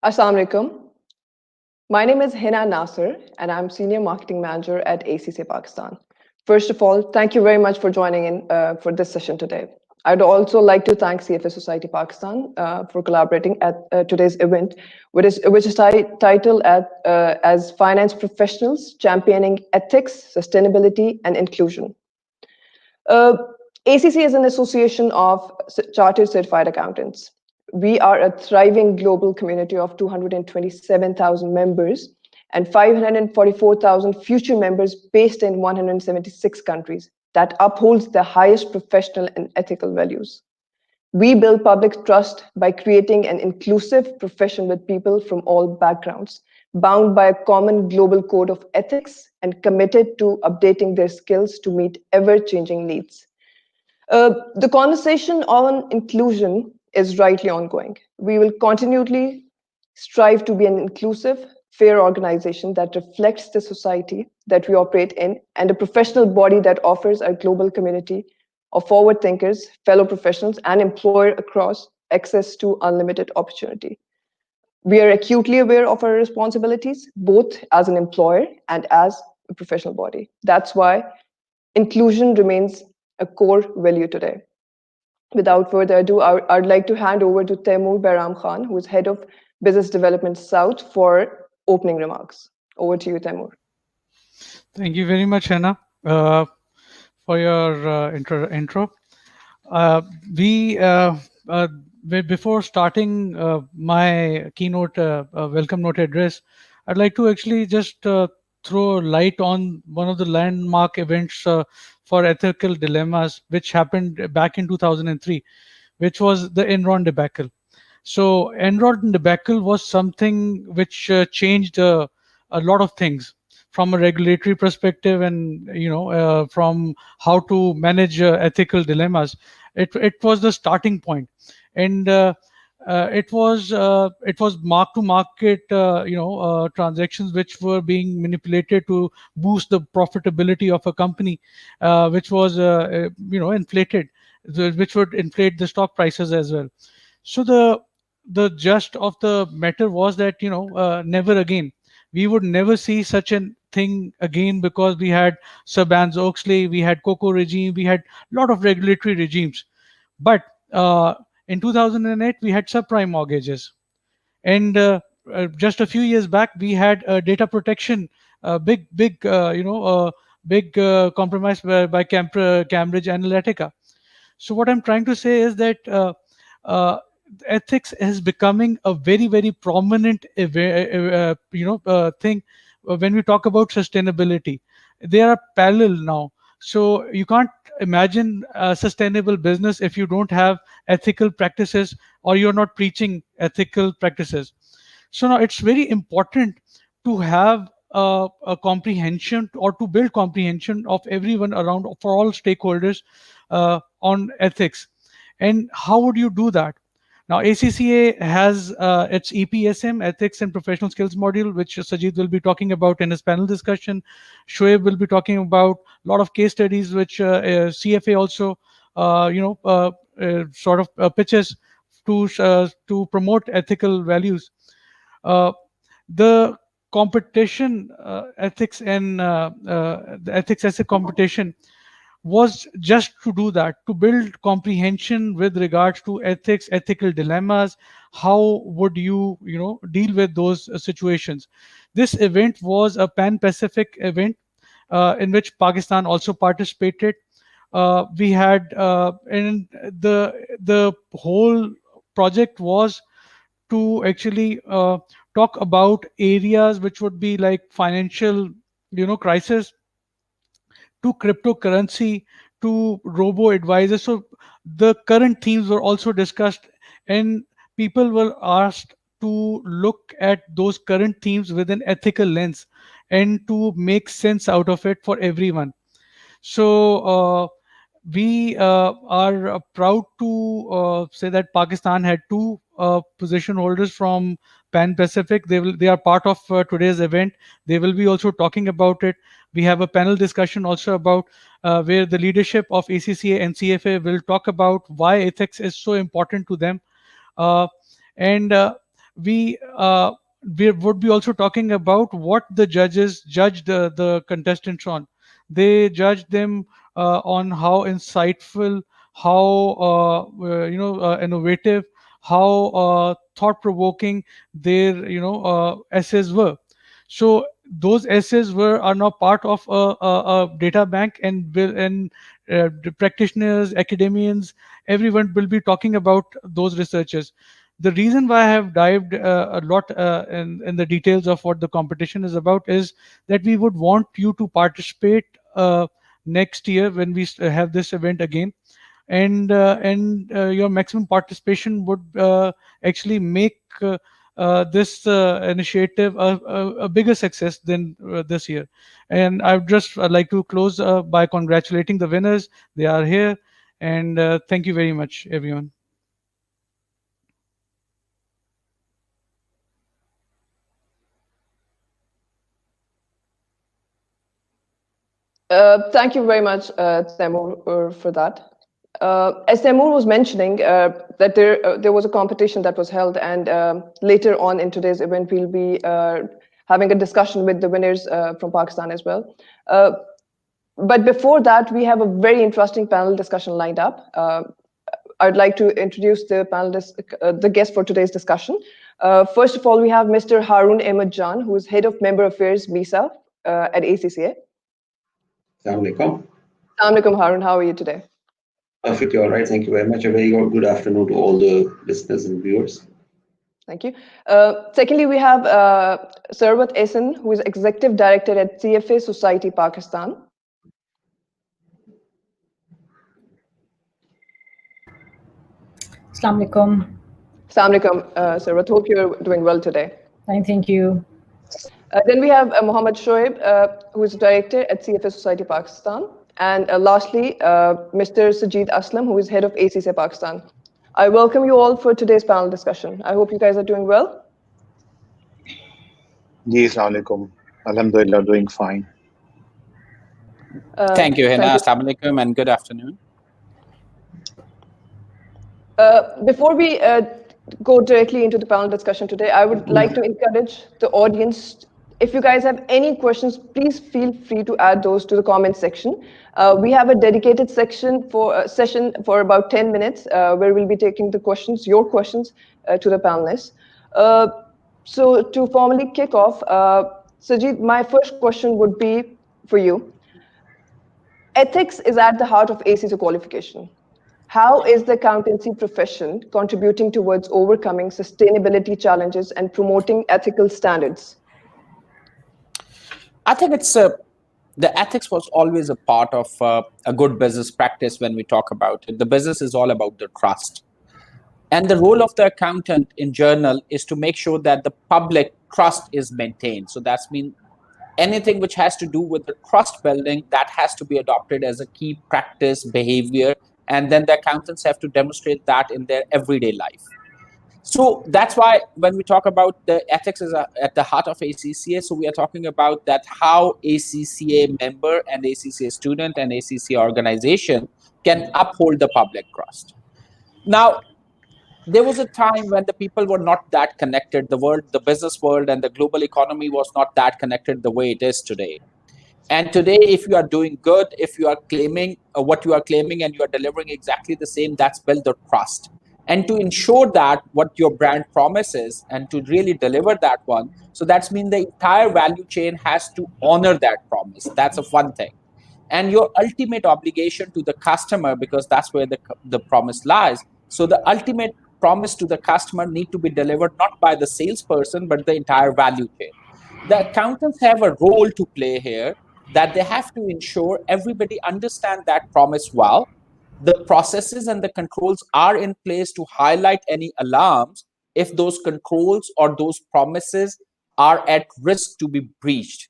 Assalamu alaikum. My name is Hina Nasser, and I'm Senior Marketing Manager at ACC Pakistan. First of all, thank you very much for joining in for this session today. I'd also like to thank CFA Society Pakistan for collaborating at today's event, which is titled as Finance Professionals Championing Ethics, Sustainability, and Inclusion. Uh, ACC is an association of chartered certified accountants. We are a thriving global community of 227,000 members and 544,000 future members based in 176 countries that upholds the highest professional and ethical values. We build public trust by creating an inclusive profession with people from all backgrounds, bound by a common global code of ethics and committed to updating their skills to meet ever changing needs. The conversation on inclusion is rightly ongoing. We will continually strive to be an inclusive, fair organization that reflects the society that we operate in and a professional body that offers a global community of forward thinkers, fellow professionals, and employer across access to unlimited opportunity. We are acutely aware of our responsibilities, both as an employer and as a professional body. That's why inclusion remains a core value today. Without further ado, I'd like to hand over to Taimur Bahram Khan, who is Head of Business Development South, for opening remarks. Over to you, Taimur. Thank you very much, Hannah, for your intro. Uh, we uh, Before starting my keynote welcome note address, I'd like to actually just throw light on one of the landmark events for ethical dilemmas, which happened back in 2003, which was the Enron debacle. So Enron debacle was something which changed a lot of things from a regulatory perspective, and from how to manage ethical dilemmas. It was the starting point, and it was mark to market transactions which were being manipulated to boost the profitability of a company, which was inflated, which would inflate the stock prices as well. So the gist of the matter was that never again, we would never see such a thing again, because we had Sarbanes-Oxley, we had Coco regime, we had a lot of regulatory regimes. But in 2008 we had subprime mortgages, and just a few years back we had data protection, big compromise by Cambridge Analytica. So what I'm trying to say is that uh, ethics is becoming a very, very prominent thing when we talk about sustainability. They are parallel now. So you can't imagine a sustainable business if you don't have ethical practices, or you're not preaching ethical practices. So now it's very important to have a comprehension, or to build comprehension of everyone around, for all stakeholders, on ethics. And how would you do that? Now, ACCA has its EPSM, Ethics and Professional Skills module, which Sajid will be talking about in his panel discussion. Shoaib will be talking about a lot of case studies, which CFA also, sort of pitches to promote ethical values. Uh, the competition ethics and the ethics as a competition was just to do that, to build comprehension with regards to ethics, ethical dilemmas. How would you deal with those situations? This event was a pan-Pacific event, in which Pakistan also participated. We had and the whole project was to actually talk about areas which would be like financial crisis, to cryptocurrency, to robo advisors. So the current themes were also discussed, and people were asked to look at those current themes with an ethical lens, and to make sense out of it for everyone. So we are proud to say that Pakistan had two position holders from Pan Pacific. They are part of today's event. They will be also talking about it. We have a panel discussion also about where the leadership of ACCA and CFA will talk about why ethics is so important to them. Uh, and we would be also talking about what the judges judge the contestants on. They judge them on how insightful, how innovative, how thought-provoking their essays were. So those essays are now part of a data bank, and the practitioners, academians, everyone will be talking about those researchers. The reason why I have dived a lot in the details of what the competition is about is that we would want you to participate next year when we have this event again, and your maximum participation would actually make this initiative a bigger success than this year. And I would just like to close by congratulating the winners. They are here, and thank you very much, everyone. Thank you very much, Taimur, for that. As Taimur was mentioning, that there was a competition that was held, and later on in today's event, we'll be having a discussion with the winners from Pakistan as well. But before that, we have a very interesting panel discussion lined up. I'd like to introduce the panelists, the guest for today's discussion. First of all, we have Mr. Harun Ahmed Jan, who is Head of Member Affairs, MISA, at ACCA. Assalamu alaikum. Assalamu alaikum, Harun. How are you today? Perfectly all right. Thank you very much. A very good afternoon to all the listeners and viewers. Thank you. Secondly, we have Sarwat Ehsan, who is Executive Director at CFA Society, Pakistan. Assalamu alaikum. Assalamu alaikum, Sarwat. Hope you're doing well today. Thank you. Then we have Mohammed Shoaib, who is Director at CFA Society, Pakistan. And lastly, Mr. Sajid Aslam, who is Head of ACCA Pakistan. I welcome you all for today's panel discussion. I hope you guys are doing well. Yes, alaikum. Alhamdulillah, doing fine. Thank you, Hina. Assalamu alaikum and good afternoon. Before we go directly into the panel discussion today, I would like to encourage the audience. If you guys have any questions, please feel free to add those to the comment section. We have a dedicated session for about 10 minutes where we'll be taking your questions to the panelists. So to formally kick off, Sajid, my first question would be for you. Ethics is at the heart of ACCA qualification. How is the accountancy profession contributing towards overcoming sustainability challenges and promoting ethical standards? I think the ethics was always a part of a good business practice when we talk about it. The business is all about the trust. And the role of the accountant in journal is to make sure that the public trust is maintained. So that's mean anything which has to do with the trust building, that has to be adopted as a key practice behavior. And then the accountants have to demonstrate that in their everyday life. So that's why when we talk about the ethics is at the heart of ACCA, so we are talking about that how ACCA member and ACCA student and ACCA organization can uphold the public trust. Now, there was a time when the people were not that connected. The world, the business world and the global economy was not that connected the way it is today. And today, if you are doing good, if you are claiming what you are claiming and you are delivering exactly the same, that's built the trust. And to ensure that what your brand promises and to really deliver that one, so that's mean the entire value chain has to honor that promise. That's a fun thing. And your ultimate obligation to the customer, because that's where the promise lies. So the ultimate promise to the customer need to be delivered not by the salesperson, but the entire value chain. The accountants have a role to play here, that they have to ensure everybody understand that promise well. The processes and the controls are in place to highlight any alarms if those controls or those promises are at risk to be breached.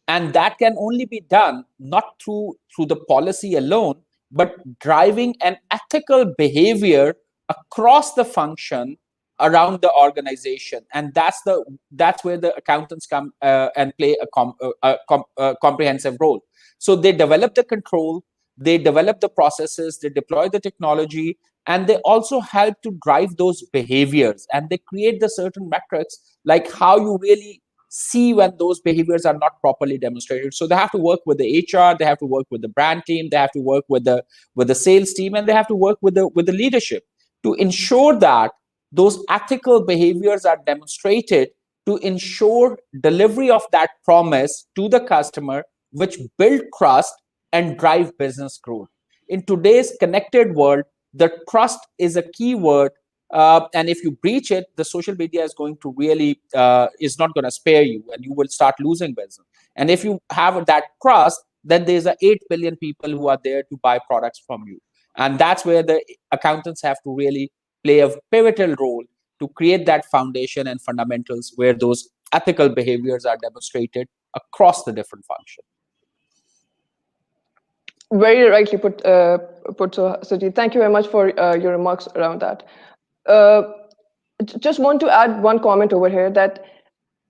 And that can only be done not through the policy alone, but driving an ethical behavior across the function around the organization. And that's where the accountants come and play a comprehensive role. So they develop the control, they develop the processes, they deploy the technology, and they also help to drive those behaviors, and they create the certain metrics like how you really see when those behaviors are not properly demonstrated. So they have to work with the HR, they have to work with the brand team, they have to work with the sales team, and they have to work with the leadership to ensure that those ethical behaviors are demonstrated to ensure delivery of that promise to the customer, which build trust and drive business growth. In today's connected world, the trust is a key word, and if you breach it, the social media is going to really is not going to spare you, and you will start losing business. And if you have that trust, then there's 8 billion people who are there to buy products from you, and that's where the accountants have to really play a pivotal role to create that foundation and fundamentals where those ethical behaviors are demonstrated across the different functions. Very rightly put, so Sajid. Thank you very much for your remarks around that. Just want to add one comment over here that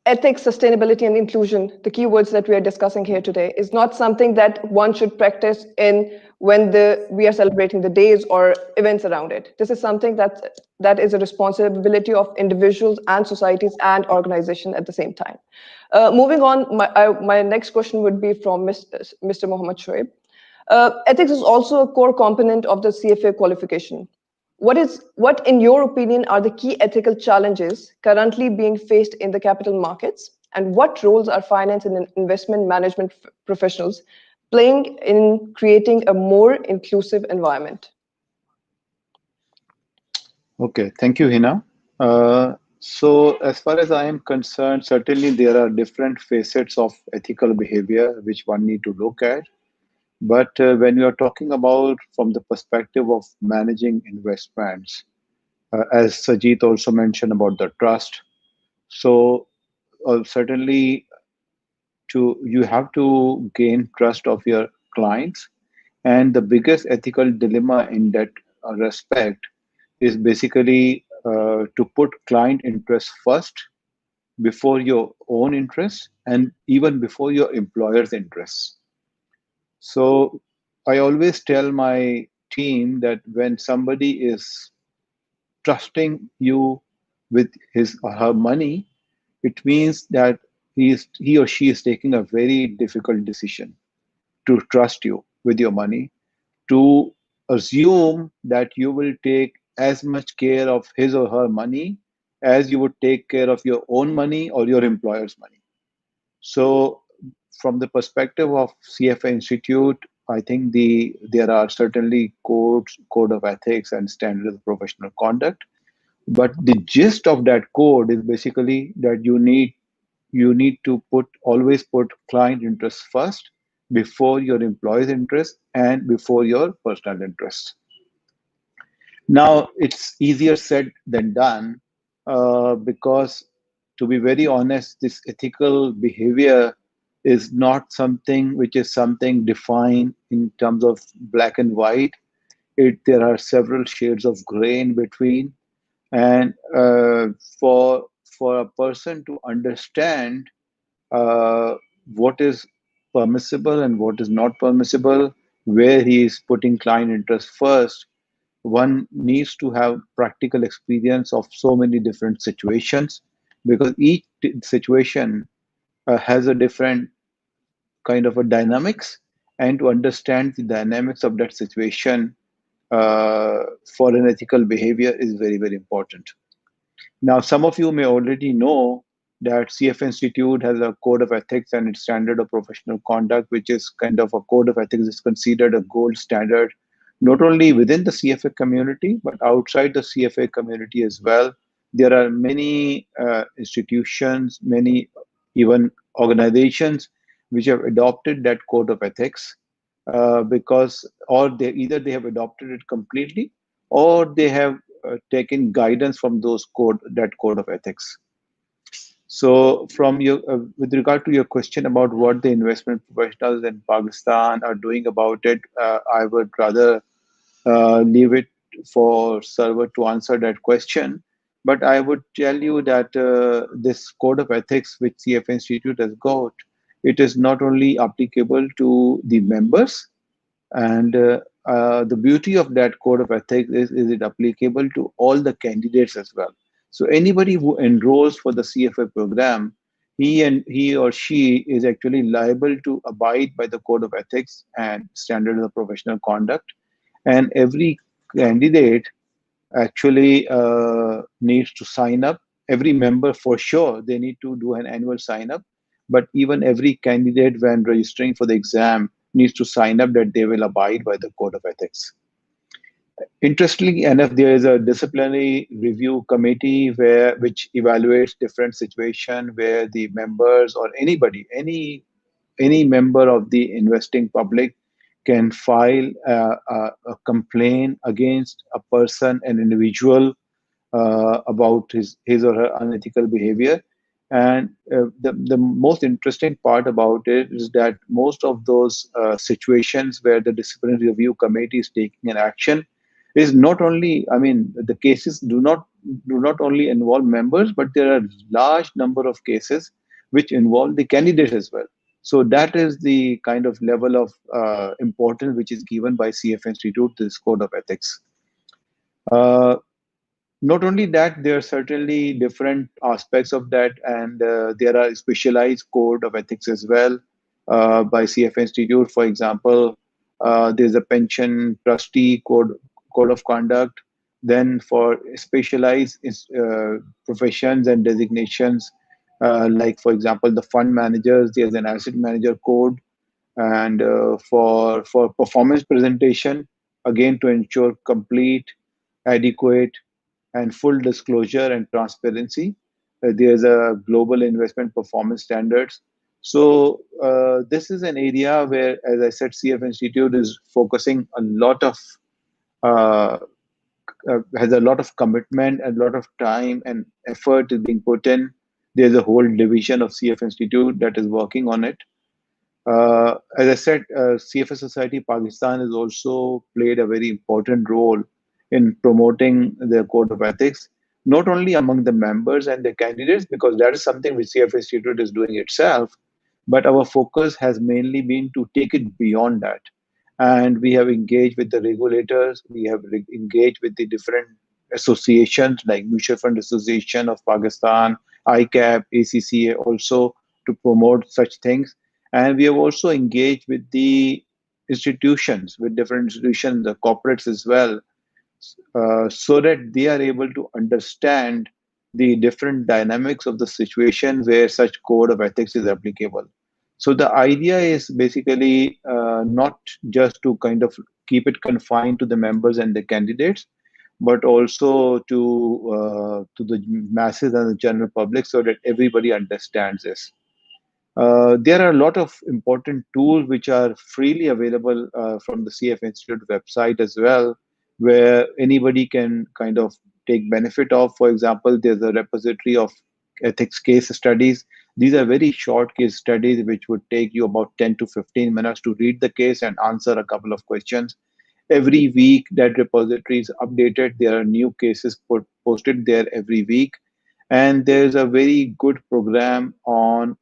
ethics, sustainability, and inclusion, the keywords that we are discussing here today, is not something that one should practice in when we are celebrating the days or events around it. This is something that is a responsibility of individuals and societies and organizations at the same time. Moving on, my next question would be from Mr. Mohammed Shoaib. Ethics is also a core component of the CFA qualification. What, in your opinion, are the key ethical challenges currently being faced in the capital markets, and what roles are finance and investment management professionals playing in creating a more inclusive environment? Okay, thank you, Hina. So as far as I am concerned, certainly there are different facets of ethical behavior which one need to look at. But when you are talking about from the perspective of managing investments, as Sajid also mentioned about the trust, so certainly you have to gain trust of your clients, and the biggest ethical dilemma in that respect is basically to put client interest first before your own interests and even before your employer's interests. So I always tell my team that when somebody is trusting you with his or her money, it means that he or she is taking a very difficult decision to trust you with your money, to assume that you will take as much care of his or her money as you would take care of your own money or your employer's money. So from the perspective of CFA Institute, I think there are certainly code of ethics and standards of professional conduct. But the gist of that code is basically that you need to always put client interests first before your employee's interest and before your personal interests. Now, it's easier said than done because, to be very honest, this ethical behavior is not something which is something defined in terms of black and white. There are several shades of gray in between, and for a person to understand what is permissible and what is not permissible, where he is putting client interest first, one needs to have practical experience of so many different situations, because each situation has a different kind of a dynamics, and to understand the dynamics of that situation for an ethical behavior is very, very important. Now, some of you may already know that CF Institute has a code of ethics and its standard of professional conduct, which is kind of a code of ethics is considered a gold standard, not only within the CFA community, but outside the CFA community as well. There are many institutions, many even organizations which have adopted that code of ethics because either they have adopted it completely or they have taken guidance from that code of ethics. So with regard to your question about what the investment professionals in Pakistan are doing about it, I would rather leave it for Sarwar to answer that question. But I would tell you that this code of ethics which CF Institute has got, it is not only applicable to the members, and the beauty of that code of ethics is it applicable to all the candidates as well. So anybody who enrolls for the CFA program, he or she is actually liable to abide by the code of ethics and standards of professional conduct. And every candidate actually needs to sign up. Every member, for sure, they need to do an annual sign up. But even every candidate, when registering for the exam, needs to sign up that they will abide by the code of ethics. Interestingly enough, there is a disciplinary review committee which evaluates different situations where the members or anybody, any member of the investing public can file a complaint against a person, an individual, about his or her unethical behavior. And the most interesting part about it is that most of those situations where the disciplinary review committee is taking an action is not only, I mean, the cases do not only involve members, but there are large number of cases which involve the candidates as well. So that is the kind of level of importance which is given by CF Institute to this code of ethics. Not only that, there are certainly different aspects of that, and there are specialized code of ethics as well by CF Institute. For example, there's a pension trustee code of conduct. Then for specialized professions and designations, like for example, the fund managers, there's an asset manager code, and for performance presentation, again to ensure complete, adequate, and full disclosure and transparency. There's a global investment performance standards. So this is an area where, as I said, CF Institute is focusing a lot of uh, has a lot of commitment and a lot of time and effort is being put in. There's a whole division of CF Institute that is working on it. As I said, CFA Society Pakistan has also played a very important role in promoting the code of ethics, not only among the members and the candidates, because that is something which CFA Institute is doing itself, but our focus has mainly been to take it beyond that. And we have engaged with the regulators, we have engaged with the different associations like Mutual Fund Association of Pakistan, ICAP, ACCA also, to promote such things. And we have also engaged with the institutions, with different institutions, the corporates as well, so that they are able to understand the different dynamics of the situation where such code of ethics is applicable. So the idea is basically not just to kind of keep it confined to the members and the candidates, but also to the masses and the general public, so that everybody understands this. There are a lot of important tools which are freely available from the CF Institute website as well, where anybody can kind of take benefit of. For example, there's a repository of ethics case studies. These are very short case studies which would take you about 10 to 15 minutes to read the case and answer a couple of questions. Every week, that repository is updated. There are new cases posted there every week. And there's a very good program on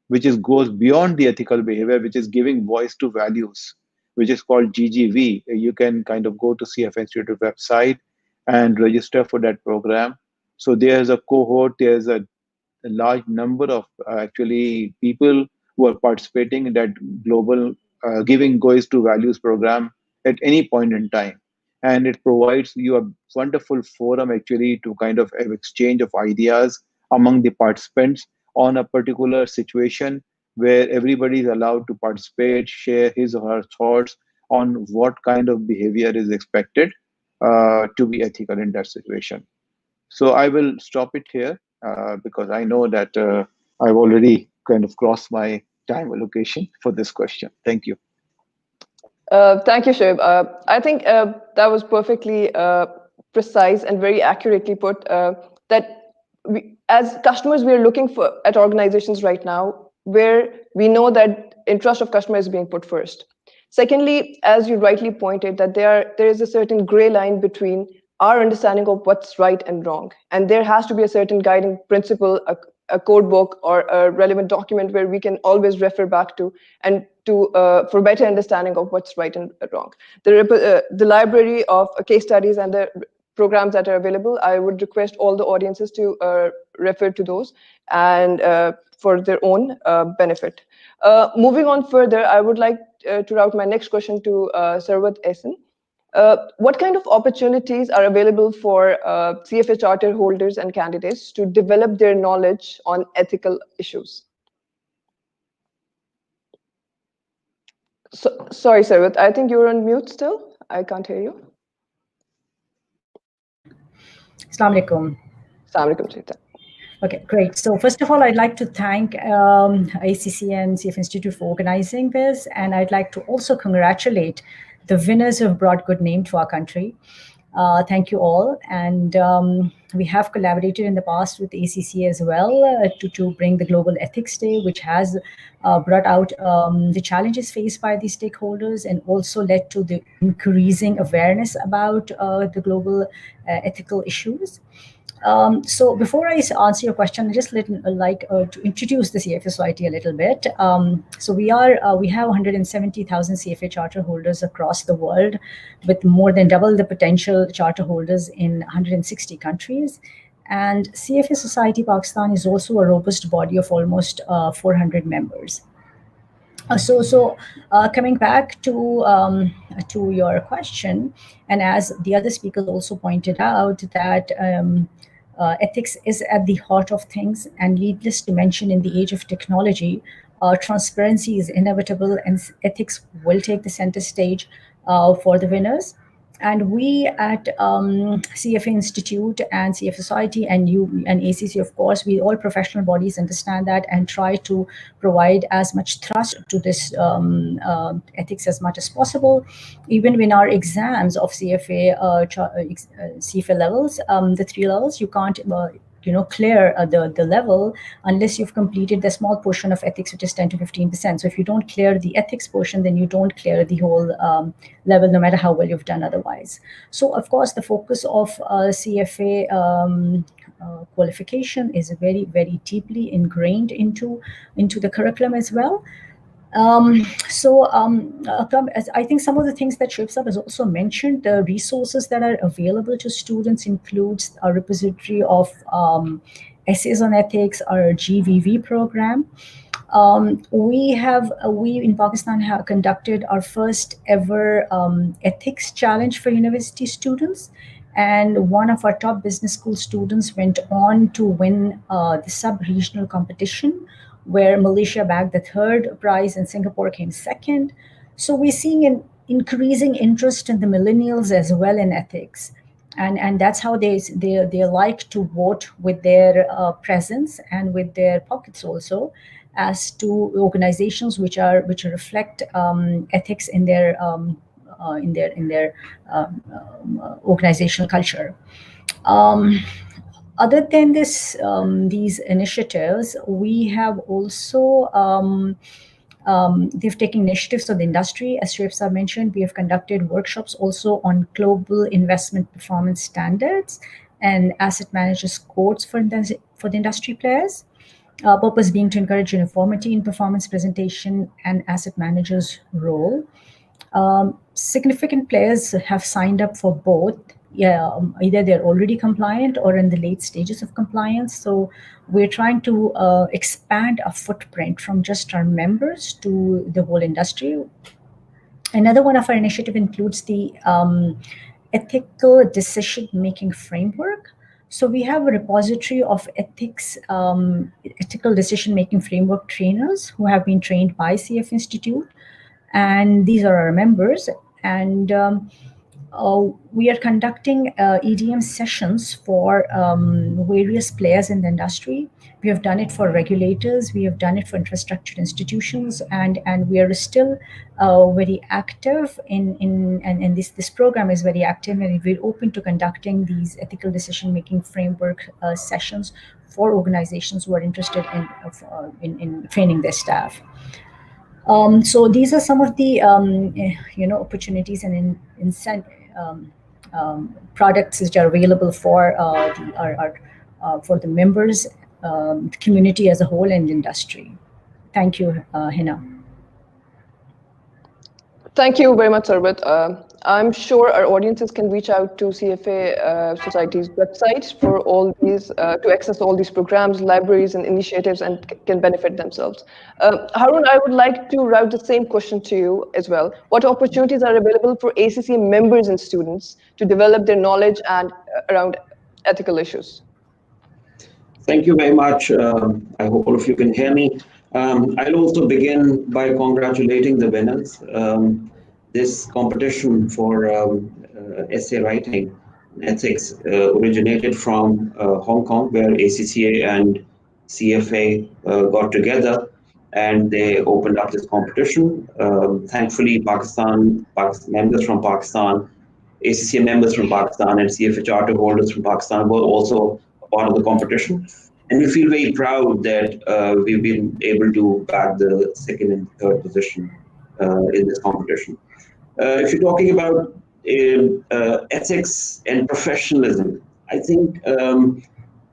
which goes beyond the ethical behavior, which is giving voice to values, which is called GGV. You can kind of go to CF Institute website and register for that program. So there's a cohort, there's a large number of actually people who are participating in that global giving voice to values program at any point in time. And it provides you a wonderful forum actually to kind of have exchange of ideas among the participants on a particular situation where everybody is allowed to participate, share his or her thoughts on what kind of behavior is expected to be ethical in that situation. So I will stop it here because I know that I've already kind of crossed my time allocation for this question. Thank you. Thank you, Shoaib. I think that was perfectly precise and very accurately put. That we, as customers, we are looking for at organizations right now where we know that interest of customer is being put first. Secondly, as you rightly pointed, that there is a certain gray line between our understanding of what's right and wrong, and there has to be a certain guiding principle, a code book, or a relevant document where we can always refer back to and for better understanding of what's right and wrong. The library of case studies and the programs that are available, I would request all the audiences to refer to those and for their own benefit. Moving on further, I would like to route my next question to Sarwat Essen. What kind of opportunities are available for CFA charter holders and candidates to develop their knowledge on ethical issues? Sorry, Sarwat, I think you're on mute still. I can't hear you. Assalamu alaikum. Assalamu alaikum, Chita. Okay, great. So first of all, I'd like to thank ACC and CF Institute for organizing this. And I'd like to also congratulate the winners who have brought good name to our country. Thank you all. And we have collaborated in the past with ACC as well to bring the Global Ethics Day, which has brought out the challenges faced by these stakeholders and also led to the increasing awareness about the global ethical issues. So before I answer your question, I just like to introduce the CFA Society a little bit. So we have 170,000 CFA charter holders across the world, with more than double the potential charter holders in 160 countries. And CFA Society Pakistan is also a robust body of almost 400 members. Coming back to your question, and as the other speakers also pointed out, that ethics is at the heart of things, and needless to mention, in the age of technology, transparency is inevitable, and ethics will take the center stage for the winners. And we at CFA Institute and CFA Society and you and ACC, of course, we all professional bodies understand that and try to provide as much thrust to this ethics as much as possible. Even when our exams of CFA CFA levels, the 3 levels, you can't clear the level unless you've completed the small portion of ethics, which is 10 to 15%. So if you don't clear the ethics portion, then you don't clear the whole level, no matter how well you've done otherwise. So of course, the focus of CFA qualification is very, very deeply ingrained into the curriculum as well. I think some of the things that Shivsab has also mentioned, the resources that are available to students includes a repository of essays on ethics, our GVV program. We in Pakistan have conducted our first ever ethics challenge for university students. And one of our top business school students went on to win the sub-regional competition, where Malaysia bagged the 3rd prize and Singapore came 2nd. So we're seeing an increasing interest in the millennials as well in ethics. And that's how they like to vote with their presence and with their pockets also, as to organizations which reflect ethics in their organizational culture. Other than these initiatives, we have also they've taken initiatives of the industry. As Shivsab mentioned, we have conducted workshops also on global investment performance standards and asset managers codes for the industry players. Purpose being to encourage uniformity in performance presentation and asset managers' role. Significant players have signed up for both. Either they're already compliant or in the late stages of compliance. So we're trying to expand our footprint from just our members to the whole industry. Another one of our initiative includes the ethical decision-making framework. So we have a repository of ethical decision-making framework trainers who have been trained by CF Institute. And these are our members. And we are conducting EDM sessions for various players in the industry. We have done it for regulators, we have done it for infrastructure institutions, and we are still very active and this program is very active, and we're open to conducting these ethical decision-making framework sessions for organizations who are interested in training their staff. So these are some of the opportunities and products which are available for the members, the community as a whole, and industry. Thank you, Hina. Thank you very much, Sarbat. I'm sure our audiences can reach out to CFA Society's website for all these, to access all these programs, libraries, and initiatives, and can benefit themselves. Harun, I would like to route the same question to you as well. What opportunities are available for ACCA members and students to develop their knowledge and around ethical issues? Thank you very much. I hope all of you can hear me. I'll also begin by congratulating the winners. This competition for essay writing ethics originated from Hong Kong, where ACCA and CFA got together and they opened up this competition. Thankfully, members from Pakistan, ACCA members from Pakistan, and CFA charter holders from Pakistan were also a part of the competition. And we feel very proud that we've been able to bag the second and third position in this competition. If you're talking about ethics and professionalism, I think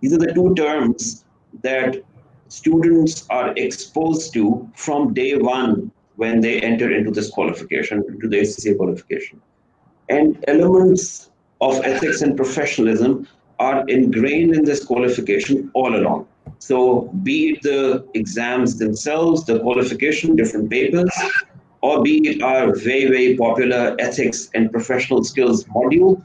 these are the two terms that students are exposed to from day one when they enter into this qualification, into the ACCA qualification. And elements of ethics and professionalism are ingrained in this qualification all along. So be it the exams themselves, the qualification, different papers, or be it our very, very popular ethics and professional skills module,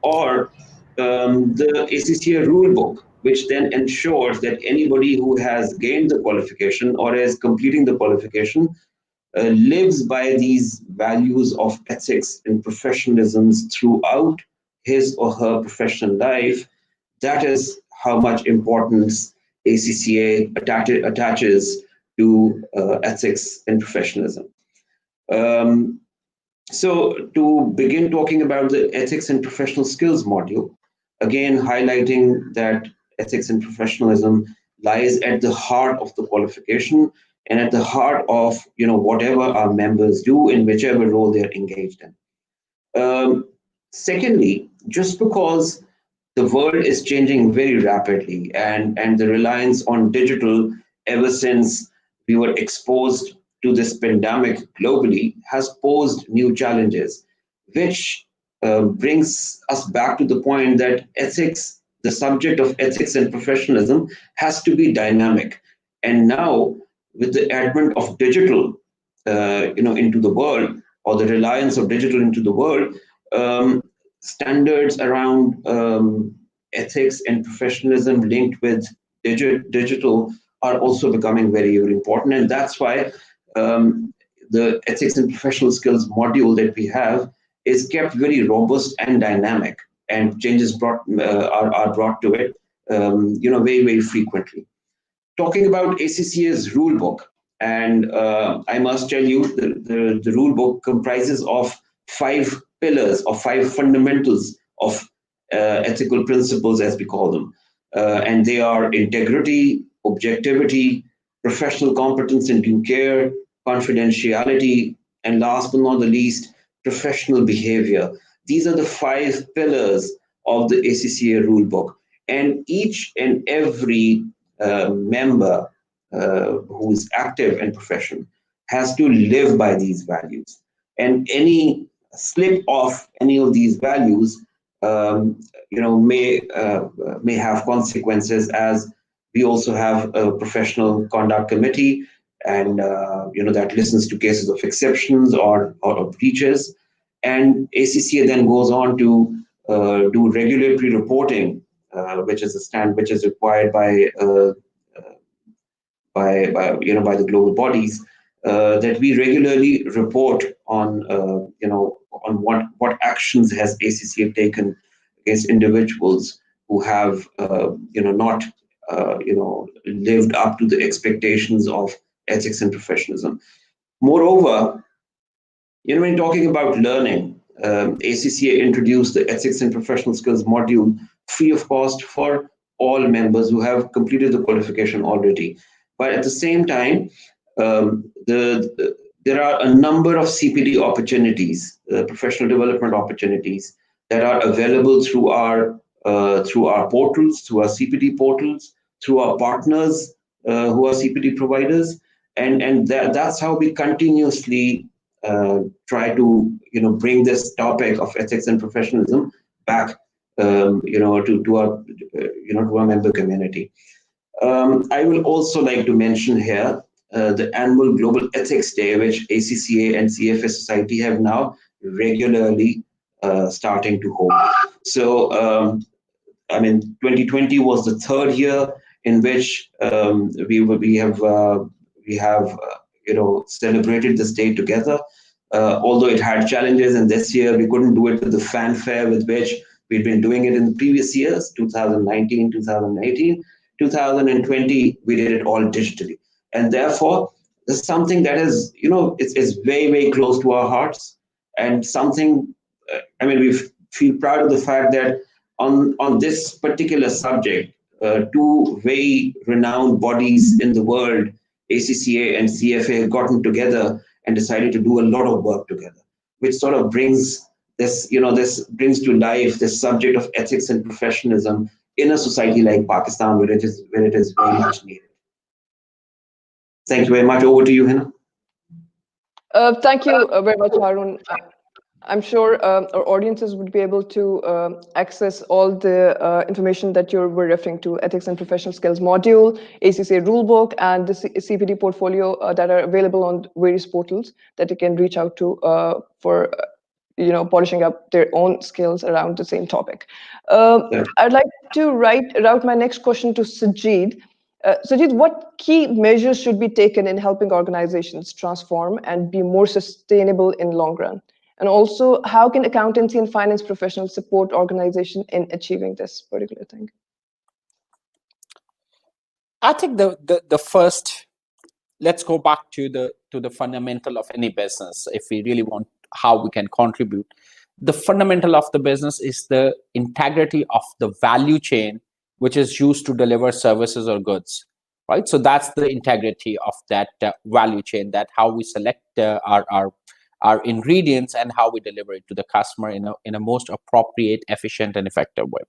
or the ACCA rule book, which then ensures that anybody who has gained the qualification or is completing the qualification lives by these values of ethics and professionalism throughout his or her professional life. That is how much importance ACCA attaches to ethics and professionalism. So to begin talking about the ethics and professional skills module, again highlighting that ethics and professionalism lies at the heart of the qualification and at the heart of whatever our members do in whichever role they're engaged in. Secondly, just because the world is changing very rapidly and the reliance on digital ever since we were exposed to this pandemic globally has posed new challenges, which brings us back to the point that ethics, the subject of ethics and professionalism, has to be dynamic. And now, with the advent of digital, into the world, or the reliance of digital into the world, standards around ethics and professionalism linked with digital are also becoming very, very important. And that's why the ethics and professional skills module that we have is kept very robust and dynamic, and changes are brought to it, very, very frequently. Talking about ACCA's rule book, and I must tell you, the rule book comprises of 5 pillars or 5 fundamentals of ethical principles, as we call them. And they are integrity, objectivity, professional competence and due care, confidentiality, and last but not the least, professional behavior. These are the 5 pillars of the ACCA rule book. And each and every member who is active in profession has to live by these values. And any slip of any of these values may have consequences, as we also have a professional conduct committee, and that listens to cases of exceptions or breaches. And ACCA then goes on to do regulatory reporting, which is required by the global bodies, that we regularly report on what actions has ACCA taken against individuals who have not lived up to the expectations of ethics and professionalism. Moreover, when talking about learning, ACCA introduced the ethics and professional skills module free of cost for all members who have completed the qualification already. But at the same time, there are a number of CPD opportunities, professional development opportunities, that are available through our portals, through our CPD portals, through our partners who are CPD providers, and that's how we continuously try to bring this topic of ethics and professionalism back to our to our member community. I will also like to mention here the annual Global Ethics Day, which ACCA and CFA Society have now regularly starting to hold. So, I mean, 2020 was the third year in which we have celebrated this day together. Although it had challenges, and this year we couldn't do it with the fanfare with which we've been doing it in the previous years, 2019, 2018. 2020, we did it all digitally. And therefore, there's something that is, it's very, very close to our hearts. And something, we feel proud of the fact that on this particular subject, two very renowned bodies in the world, ACCA and CFA, have gotten together and decided to do a lot of work together, which sort of brings this brings to life this subject of ethics and professionalism in a society like Pakistan, where it is very much needed. Thank you very much. Over to you, Hina. Thank you very much, Harun. I'm sure our audiences would be able to access all the information that you were referring to, Ethics and Professional Skills module, ACCA rulebook, and the CPD portfolio that are available on various portals that you can reach out to for polishing up their own skills around the same topic. I'd like to route my next question to Sajid. Sajid, what key measures should be taken in helping organizations transform and be more sustainable in long run? And also, how can accountancy and finance professionals support organization in achieving this particular thing? I think the first, let's go back to the fundamental of any business. If we really want how we can contribute, the fundamental of the business is the integrity of the value chain, which is used to deliver services or goods, right? So that's the integrity of that value chain, that how we select our ingredients and how we deliver it to the customer in a most appropriate, efficient, and effective way.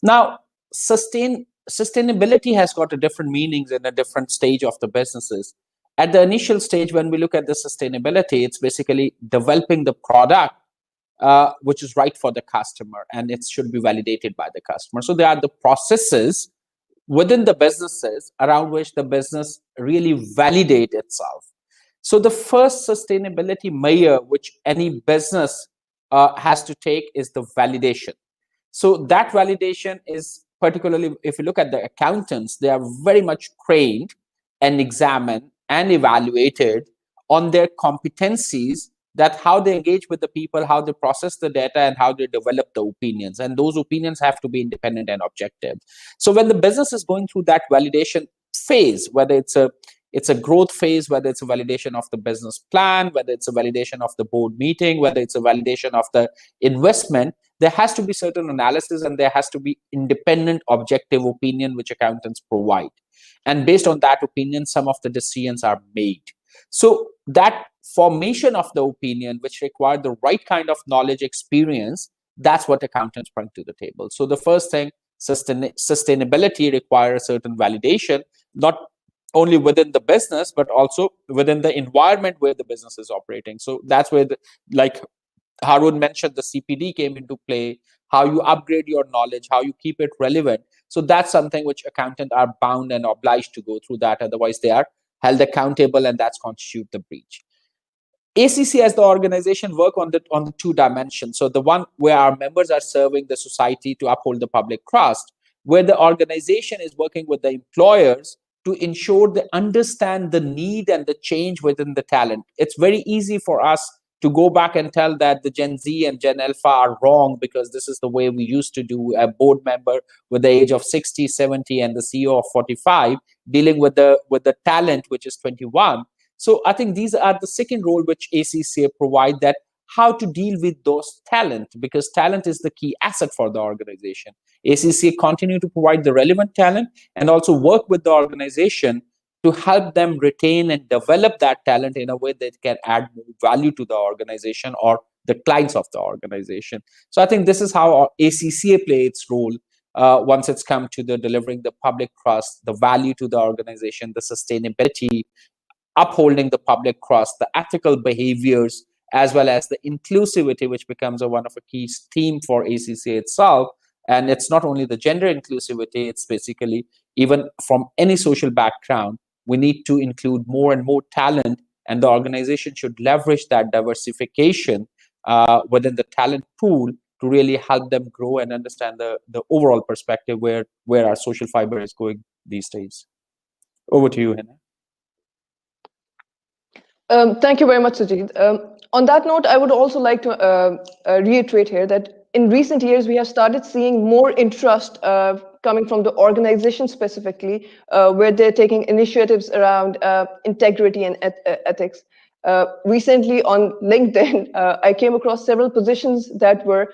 Now, sustainability has got a different meanings in a different stage of the businesses. At the initial stage, when we look at the sustainability, it's basically developing the product which is right for the customer, and it should be validated by the customer. So there are the processes within the businesses around which the business really validate itself. So the first sustainability measure which any business has to take is the validation. So that validation is, particularly if you look at the accountants, they are very much trained and examined and evaluated on their competencies, that how they engage with the people, how they process the data, and how they develop the opinions. And those opinions have to be independent and objective. So when the business is going through that validation phase, whether it's a growth phase, whether it's a validation of the business plan, whether it's a validation of the board meeting, whether it's a validation of the investment, there has to be certain analysis and there has to be independent, objective opinion which accountants provide. And based on that opinion, some of the decisions are made. So that formation of the opinion, which require the right kind of knowledge, experience, that's what accountants bring to the table. So the first thing, sustainability requires a certain validation, not only within the business, but also within the environment where the business is operating. So that's where, like Harun mentioned, the CPD came into play, how you upgrade your knowledge, how you keep it relevant. So that's something which accountants are bound and obliged to go through that. Otherwise, they are held accountable, and that's constitute the breach. ACC as the organization work on the two dimensions. So the one where our members are serving the society to uphold the public trust, where the organization is working with the employers to ensure they understand the need and the change within the talent. It's very easy for us to go back and tell that the Gen Z and Gen Alpha are wrong because this is the way we used to do. A board member with the age of 60, 70, and the CEO of 45 dealing with the talent, which is 21. So I think these are the second role which ACCA provide, that how to deal with those talent, because talent is the key asset for the organization. ACCA continue to provide the relevant talent and also work with the organization to help them retain and develop that talent in a way that can add more value to the organization or the clients of the organization. So I think this is how ACCA play its role once it's come to the delivering the public trust, the value to the organization, the sustainability, upholding the public trust, the ethical behaviors, as well as the inclusivity, which becomes one of a key theme for ACCA itself. And it's not only the gender inclusivity, it's basically even from any social background, we need to include more and more talent, and the organization should leverage that diversification within the talent pool to really help them grow and understand the overall perspective where our social fiber is going these days. Over to you, Hina. Thank you very much, Sujit. On that note, I would also like to reiterate here that in recent years, we have started seeing more interest coming from the organization specifically, where they're taking initiatives around integrity and ethics. Recently on LinkedIn, I came across several positions that were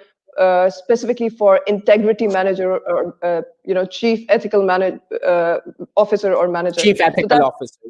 specifically for integrity manager or chief ethical officer or manager. Chief ethical officer.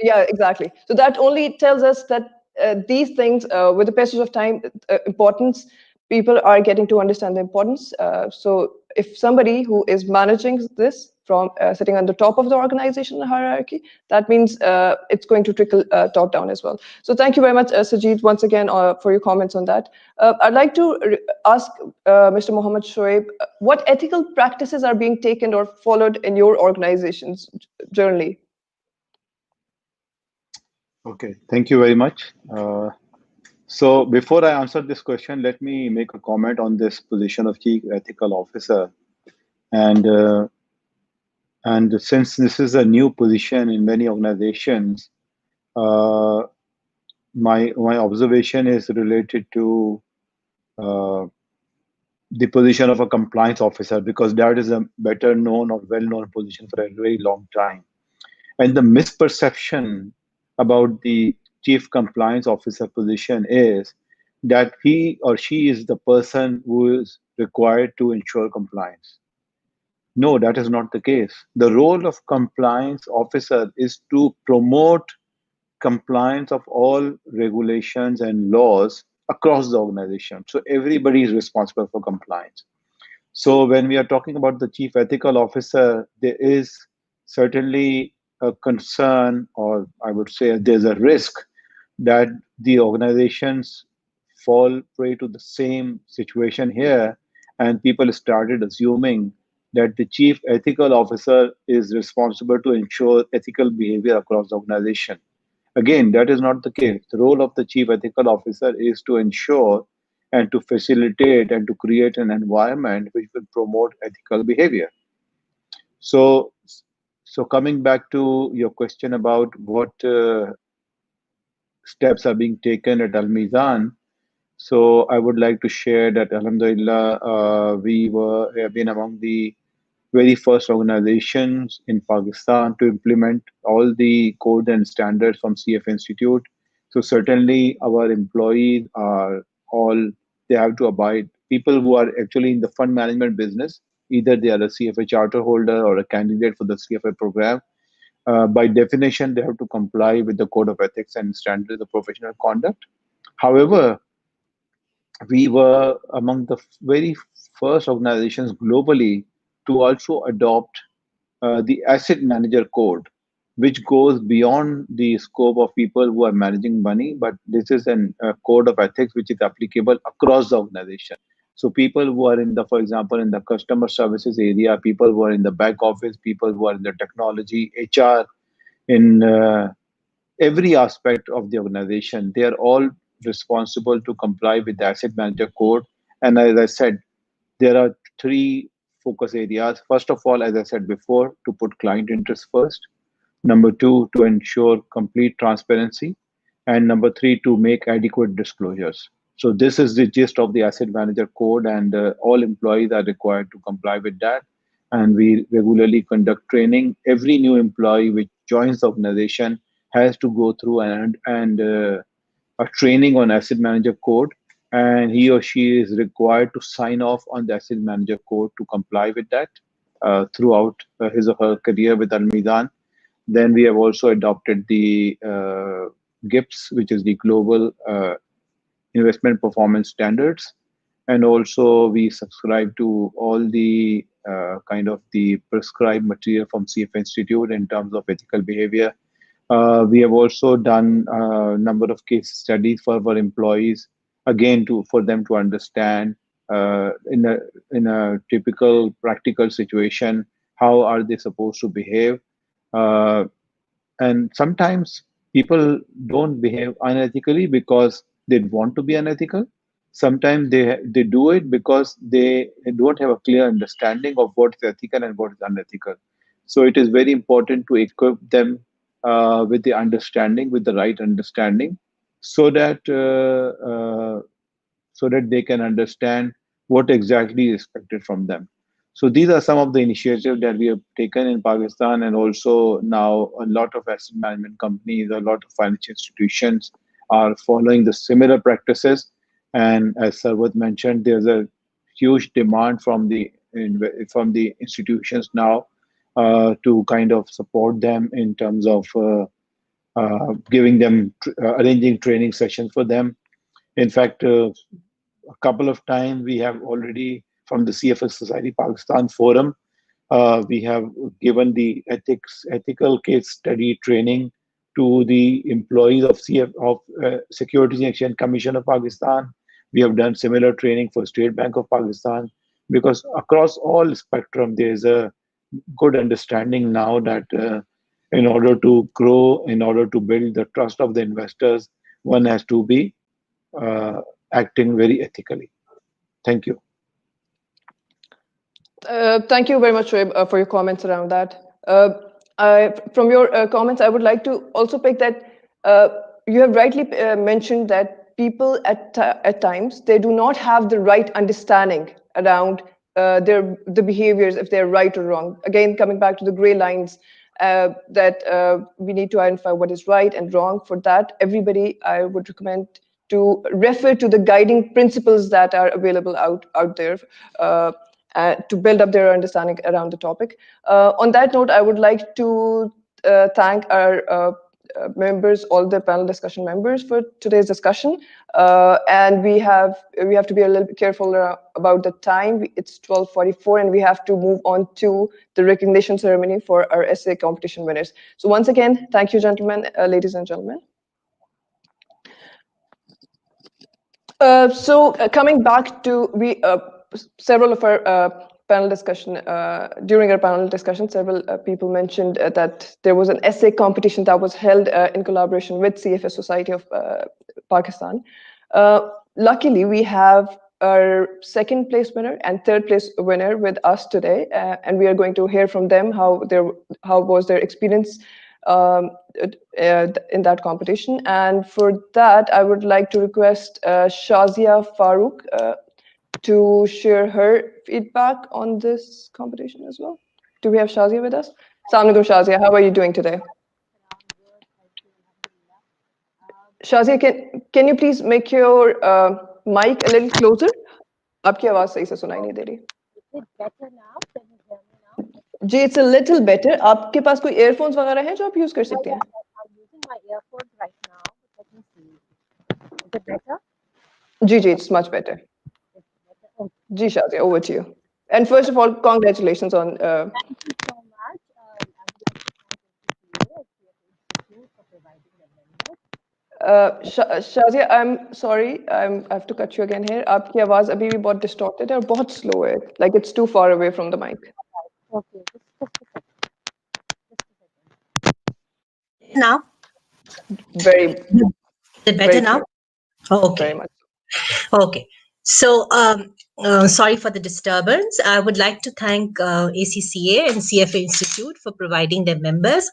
Yeah, exactly. So that only tells us that these things, with the passage of time, importance, people are getting to understand the importance. So if somebody who is managing this from sitting on the top of the organizational hierarchy, that means it's going to trickle top down as well. So thank you very much, Sajid, once again for your comments on that. I'd like to ask Mr. Mohammed Shoaib, what ethical practices are being taken or followed in your organizations generally? Okay, thank you very much. So before I answer this question, let me make a comment on this position of Chief Ethical Officer. And since this is a new position in many organizations, my observation is related to the position of a compliance officer, because that is a better known or well-known position for a very long time. And the misperception about the chief compliance officer position is that he or she is the person who is required to ensure compliance. No, that is not the case. The role of compliance officer is to promote compliance of all regulations and laws across the organization. So everybody is responsible for compliance. So when we are talking about the chief ethical officer, there is certainly a concern, or I would say there's a risk that the organizations fall prey to the same situation here, and people started assuming that the chief ethical officer is responsible to ensure ethical behavior across the organization. Again, that is not the case. The role of the chief ethical officer is to ensure and to facilitate and to create an environment which will promote ethical behavior. So coming back to your question about what steps are being taken at Al Mizan, so I would like to share that Alhamdulillah, we have been among the very first organizations in Pakistan to implement all the code and standards from CF Institute. So certainly our employees are all, they have to abide. People who are actually in the fund management business, either they are a CFA charter holder or a candidate for the CFA program, by definition, they have to comply with the code of ethics and standards of professional conduct. However, we were among the very first organizations globally to also adopt the asset manager code, which goes beyond the scope of people who are managing money, but this is a code of ethics which is applicable across the organization. So people who are in the, for example, in the customer services area, people who are in the back office, people who are in the technology, HR, in every aspect of the organization, they are all responsible to comply with the asset manager code. And as I said, there are three focus areas. First of all, as I said before, to put client interest first. Number two, to ensure complete transparency. And number three, to make adequate disclosures. So this is the gist of the asset manager code, and all employees are required to comply with that. And we regularly conduct training. Every new employee which joins the organization has to go through a training on asset manager code, and he or she is required to sign off on the asset manager code to comply with that throughout his or her career with Al Mizan. Then we have also adopted the GIPS, which is the Global Investment Performance Standards. And also we subscribe to all the kind of the prescribed material from CF Institute in terms of ethical behavior. We have also done a number of case studies for our employees, again for them to understand in a typical practical situation how are they supposed to behave. Uh, and sometimes people don't behave unethically because they want to be unethical. Sometimes they do it because they don't have a clear understanding of what's ethical and what is unethical. So it is very important to equip them with the understanding, with the right understanding, so that they can understand what exactly is expected from them. So these are some of the initiatives that we have taken in Pakistan, and also now a lot of asset management companies, a lot of financial institutions are following the similar practices. And as Sarwat mentioned, there's a huge demand from the institutions now to kind of support them in terms of giving them arranging training sessions for them. In fact, a couple of times we have already from the CFS Society Pakistan Forum, we have given the ethical case study training to the employees of Securities and Exchange Commission of Pakistan. We have done similar training for State Bank of Pakistan, because across all spectrum there is a good understanding now that in order to grow, in order to build the trust of the investors, one has to be uh, acting very ethically. Thank you. Thank you very much, Shoaib, for your comments around that. From your comments, I would like to also pick that you have rightly mentioned that people at times, they do not have the right understanding around the behaviors, if they're right or wrong. Again, coming back to the gray lines, that we need to identify what is right and wrong. For that, everybody, I would recommend to refer to the guiding principles that are available out there to build up their understanding around the topic. On that note, I would like to thank our members, all the panel discussion members, for today's discussion. And we have to be a little bit careful about the time. It's 12:44, and we have to move on to the recognition ceremony for our essay competition winners. So once again, thank you, gentlemen, ladies and gentlemen. Coming back to several of our panel discussion, during our panel discussion, several people mentioned that there was an essay competition that was held in collaboration with CFS Society of Pakistan. Luckily, we have our second place winner and third place winner with us today, and we are going to hear from them how was their experience in that competition. And for that, I would like to request Shazia Farooq to share her feedback on this competition as well. Do we have Shazia with us? Assalamu alaikum, Shazia. How are you doing today? Shazia, can you please make your mic a little closer? आपकी आवाज सही से सुनाई नहीं दे रही. Is it better now? Can you hear me now? Ji, it's a little better. आपके पास कोई earphones वगैरह हैं जो आप use कर सकते हैं? I'm using my earphones right now. Let me see. Is it better? Ji, it's much better. It's better. Okay. Ji, Shazia, over to you. And first of all, congratulations on. Thank you so much. I would like to thank Institute for providing the members. Shazia, I'm sorry, I have to cut you again here. आपकी आवाज अभी भी बहुत distorted है और बहुत slow है. Like it's too far away from the mic. Okay, just a second. Now? Very. Is it better now? Okay. Very much. Okay. So, sorry for the disturbance. I would like to thank ACCA and CFA Institute for providing their members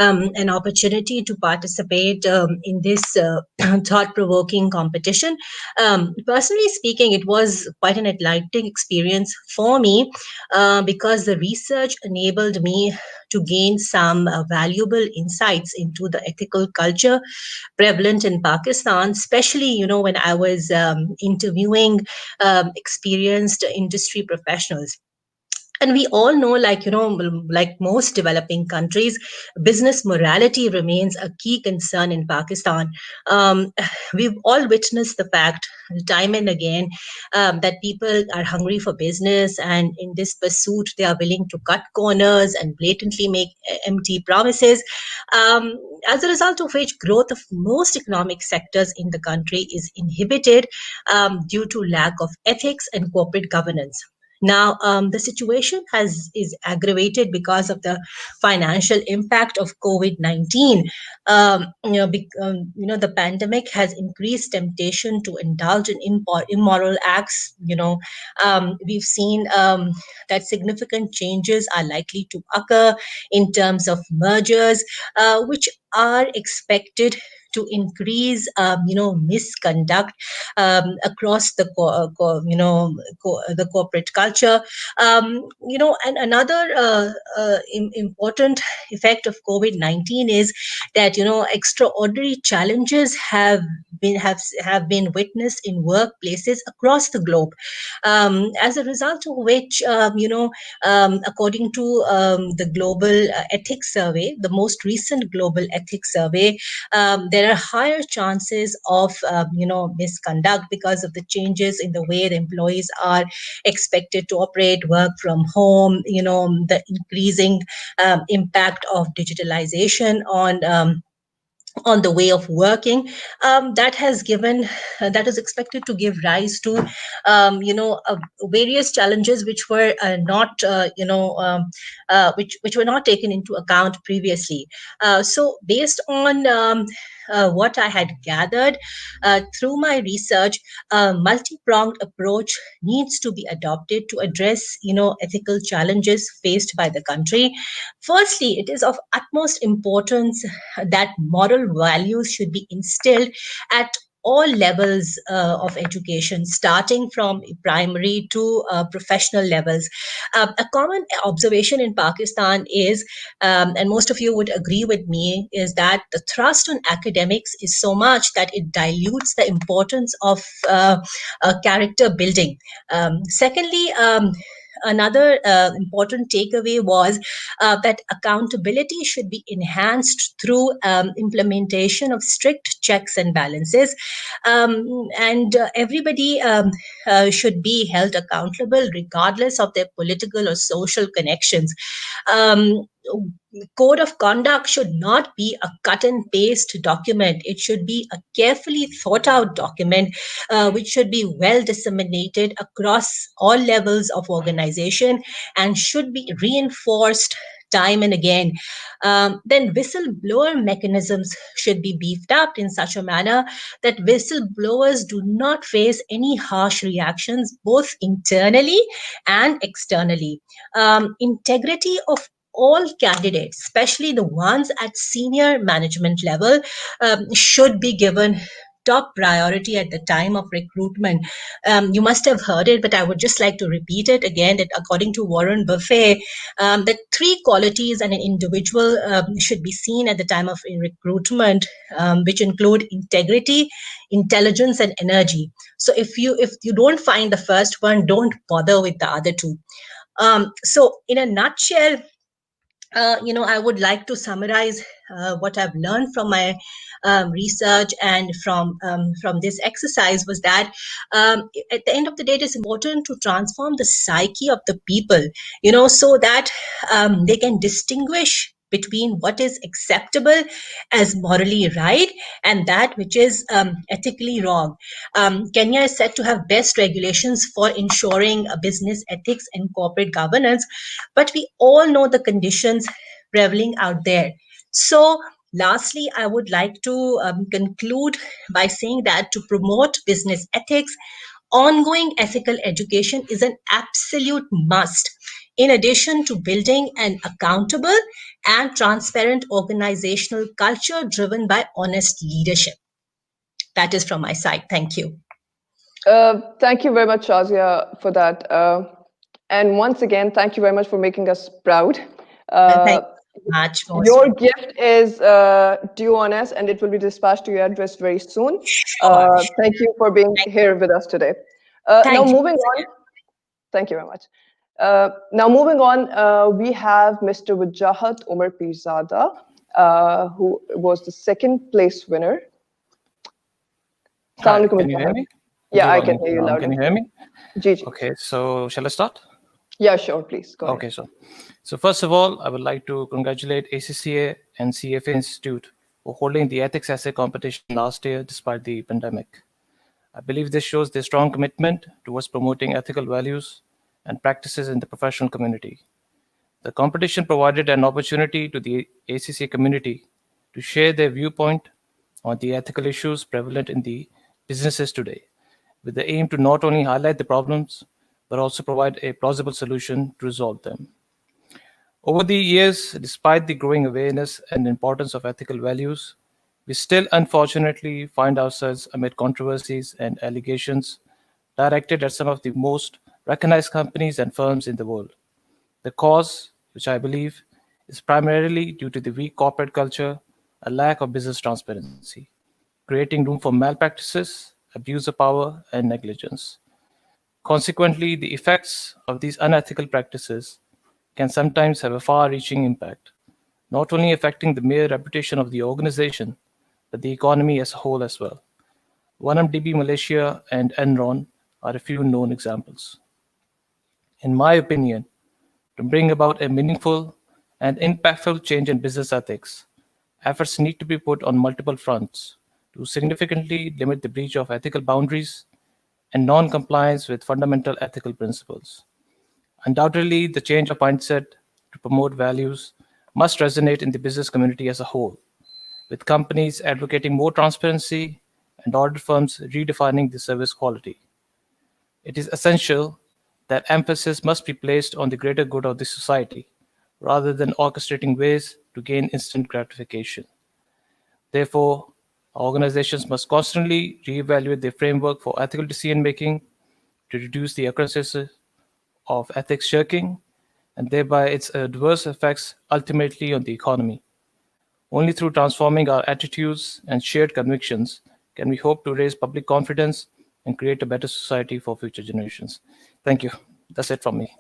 an opportunity to participate in this thought-provoking competition. Personally speaking, it was quite an enlightening experience for me because the research enabled me to gain some valuable insights into the ethical culture prevalent in Pakistan, especially, when I was interviewing experienced industry professionals. And we all know, like, like most developing countries, business morality remains a key concern in Pakistan. Um, we've all witnessed the fact time and again that people are hungry for business, and in this pursuit, they are willing to cut corners and blatantly make empty promises. Um, as a result of which, growth of most economic sectors in the country is inhibited due to lack of ethics and corporate governance. Now, the situation is aggravated because of the financial impact of COVID-19. The pandemic has increased temptation to indulge in immoral acts. We've seen that significant changes are likely to occur in terms of mergers, which are expected to increase, misconduct across the the corporate culture. And another important effect of COVID-19 is that extraordinary challenges have been witnessed in workplaces across the globe. As a result of which, according to the Global Ethics Survey, the most recent Global Ethics Survey, there are higher chances of misconduct because of the changes in the way the employees are expected to operate, work from home, the increasing impact of digitalization on the way of working. That is expected to give rise to various challenges which were not which were not taken into account previously. So based on what I had gathered through my research, a multi-pronged approach needs to be adopted to address ethical challenges faced by the country. Firstly, it is of utmost importance that moral values should be instilled at all levels of education, starting from primary to professional levels. A common observation in Pakistan is, and most of you would agree with me, is that the thrust on academics is so much that it dilutes the importance of character building. Secondly, another important takeaway was that accountability should be enhanced through implementation of strict checks and balances. And everybody should be held accountable regardless of their political or social connections. Um, Code of conduct should not be a cut and paste document. It should be a carefully thought out document, which should be well disseminated across all levels of organization and should be reinforced time and again. Then whistleblower mechanisms should be beefed up in such a manner that whistleblowers do not face any harsh reactions, both internally and externally. Integrity of all candidates, especially the ones at senior management level, should be given top priority at the time of recruitment. You must have heard it, but I would just like to repeat it again, that according to Warren Buffett, that three qualities in an individual should be seen at the time of recruitment, which include integrity, intelligence, and energy. So if you don't find the first one, don't bother with the other two. So in a nutshell, I would like to summarize what I've learned from my research and from this exercise was that at the end of the day, it is important to transform the psyche of the people, so that they can distinguish between what is acceptable as morally right and that which is ethically wrong. Kenya is said to have best regulations for ensuring business ethics and corporate governance, but we all know the conditions prevailing out there. So, lastly, I would like to conclude by saying that to promote business ethics, ongoing ethical education is an absolute must, in addition to building an accountable and transparent organizational culture driven by honest leadership. That is from my side. Thank you. Thank you very much, Shazia, for that. And once again, thank you very much for making us proud. Thank you much. Your gift is due on us, and it will be dispatched to your address very soon. Sure. Thank you for being here with us today. Now, moving on. Thank you very much. Now moving on, we have Mr. Wajahat Umar Pirzada, who was the second place winner. Hi, Assalamualaikum, can you hear Wajahat. me? Yeah, Ji, I can walaikum hear you salam. loud Can and you hear clear. me? Gigi. Okay, so shall I start? Yeah, sure, please. Go Okay, ahead. so first of all, I would like to congratulate ACCA and CFA Institute for holding the ethics essay competition last year despite the pandemic. I believe this shows their strong commitment towards promoting ethical values and practices in the professional community. The competition provided an opportunity to the ACCA community to share their viewpoint on the ethical issues prevalent in the businesses today, with the aim to not only highlight the problems, but also provide a plausible solution to resolve them. Over the years, despite the growing awareness and importance of ethical values, we still unfortunately find ourselves amid controversies and allegations directed at some of the most recognized companies and firms in the world. The cause, which I believe, is primarily due to the weak corporate culture, a lack of business transparency, creating room for malpractices, abuse of power, and negligence. Consequently, the effects of these unethical practices can sometimes have a far reaching impact, not only affecting the mere reputation of the organization, but the economy as a whole as well. 1MDB Malaysia and Enron are a few known examples. In my opinion, to bring about a meaningful and impactful change in business ethics, efforts need to be put on multiple fronts to significantly limit the breach of ethical boundaries and non-compliance with fundamental ethical principles. Undoubtedly, the change of mindset to promote values must resonate in the business community as a whole, with companies advocating more transparency and audit firms redefining the service quality. It is essential that emphasis must be placed on the greater good of the society, rather than orchestrating ways to gain instant gratification. Therefore, organizations must constantly reevaluate their framework for ethical decision making to reduce the occurrences of ethics shirking and thereby its adverse effects ultimately on the economy. Only through transforming our attitudes and shared convictions can we hope to raise public confidence and create a better society for future generations. Thank you. That's it from me.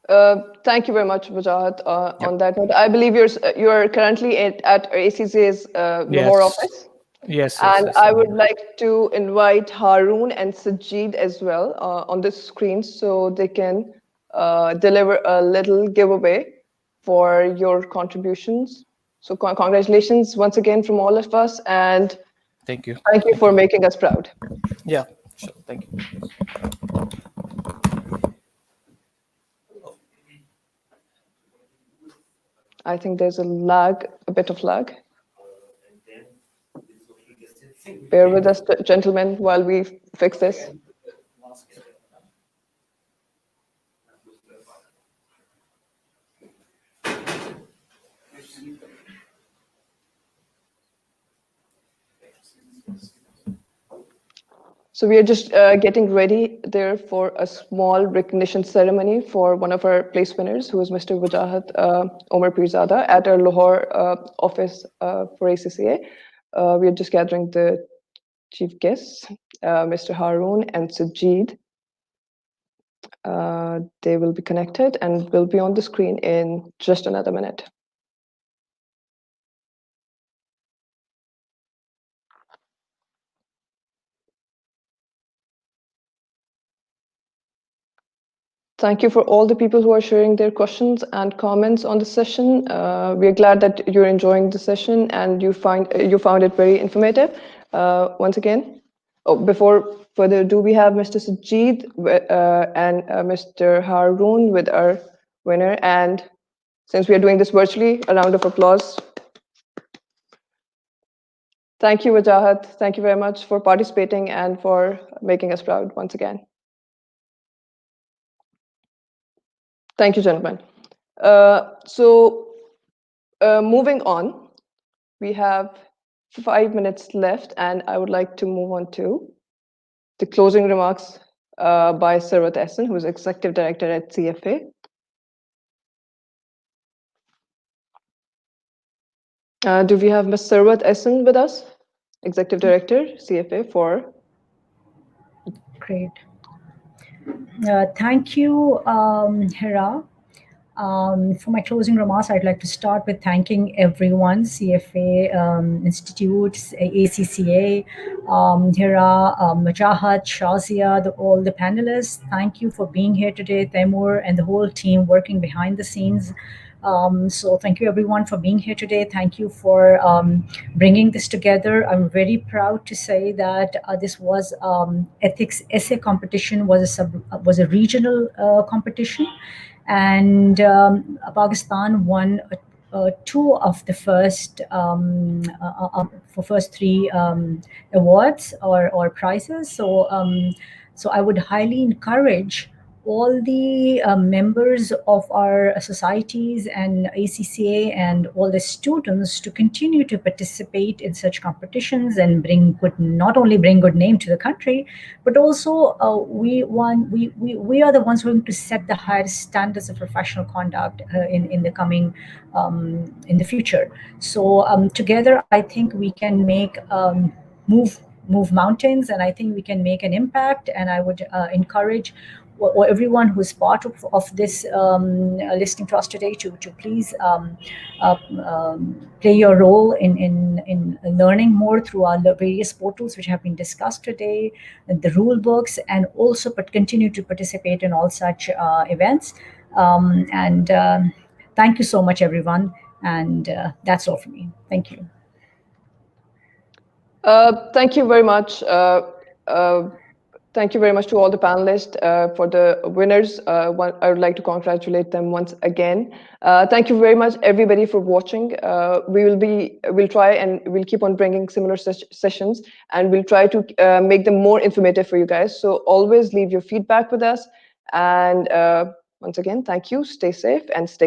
Thank you very much, Wajahat. Yep. On that note, I believe you're currently at ACCA's Lahore Yes. office. Yes. And Yes. I would like to invite Haroon and Sajid as well on the screen so they can deliver a little giveaway for your contributions. So congratulations once again from all of us, and Thank you. thank you for making us proud. Yeah, sure. Thank you. I think there's a bit of lag. Bear with us, gentlemen, while we fix this. So we are just getting ready there for a small recognition ceremony for one of our place winners, who is Mr. Wajahat Omar Pirzada at our Lahore office for ACCA. We are just gathering the chief guests, Mr. Haroon and Sajid. They will be connected and will be on the screen in just another minute. Thank you for all the people who are sharing their questions and comments on the session. We are glad that you're enjoying the session and you found it very informative. Once again, before further ado, we have Mr. Sajid and Mr. Haroon with our winner. And since we are doing this virtually, a round of applause. Thank you, Wajahat. Thank you very much for participating and for making us proud once again. Thank you, gentlemen. Moving on, we have 5 minutes left, and I would like to move on to the closing remarks by Sarwat Ehsan, who is Executive Director at CFA. Do we have Ms. Sarwat Ehsan with us? Executive Director, CFA for... Great. Thank you, Hera. For my closing remarks, I'd like to start with thanking everyone, CFA Institute, ACCA, Hira, Majahat, Shazia, all the panelists. Thank you for being here today, Taimur, and the whole team working behind the scenes. So thank you everyone for being here today. Thank you for bringing this together. I'm very proud to say that this was ethics essay competition was a regional competition, and Pakistan won two of the first three awards or prizes. So I would highly encourage all the members of our societies and ACCA and all the students to continue to participate in such competitions and not only bring good name to the country, but also we are the ones going to set the highest standards of professional conduct in the coming in the future. So together, I think we can make move mountains, and I think we can make an impact. And I would encourage everyone who is part of this listening to us today to please play your role in learning more through our various portals which have been discussed today, the rule books, and also continue to participate in all such events. Thank you so much, everyone. And that's all for me. Thank you. Thank you very much. Thank you very much to all the panelists. For the winners, I would like to congratulate them once again. Thank you very much, everybody, for watching. We'll try and we'll keep on bringing similar sessions, and we'll try to make them more informative for you guys. So always leave your feedback with us. And once again, thank you. Stay safe and stay connected.